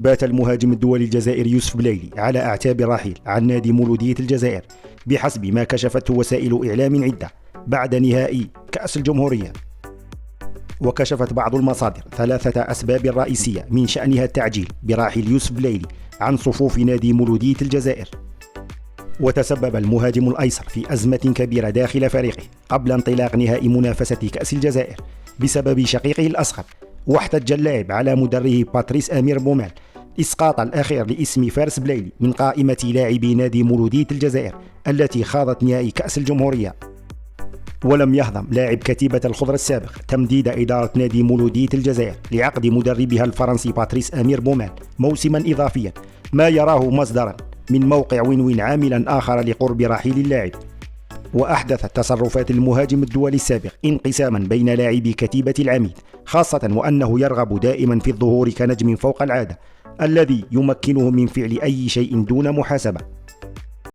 بات المهاجم الدولي الجزائري يوسف بلايلي على أعتاب الرحيل عن نادي مولودية الجزائر بحسب ما كشفته وسائل إعلام عدة بعد نهائي كأس الجمهورية. وكشفت بعض المصادر 3 أسباب رئيسية من شأنها التعجيل برحيل يوسف بلايلي عن صفوف نادي مولودية الجزائر. وتسبب المهاجم الأيسر في أزمة كبيرة داخل فريقه قبل انطلاق نهائي منافسة كأس الجزائر بسبب شقيقه الأصغر، واحتج اللاعب على مدربه باتريس أمير بومال إسقاط الأخير لاسم فارس بلايلي من قائمة لاعبي نادي مولودية الجزائر التي خاضت نهائي كأس الجمهورية. ولم يهضم لاعب كتيبة الخضر السابق تمديد إدارة نادي مولودية الجزائر لعقد مدربها الفرنسي باتريس أمير بومال موسما إضافيا، ما يراه مصدرا من موقع وين عاملا آخر لقرب رحيل اللاعب. وأحدثت تصرفات المهاجم الدولي السابق انقساما بين لاعبي كتيبة العميد، خاصة وأنه يرغب دائما في الظهور كنجم فوق العادة الذي يمكنه من فعل أي شيء دون محاسبة.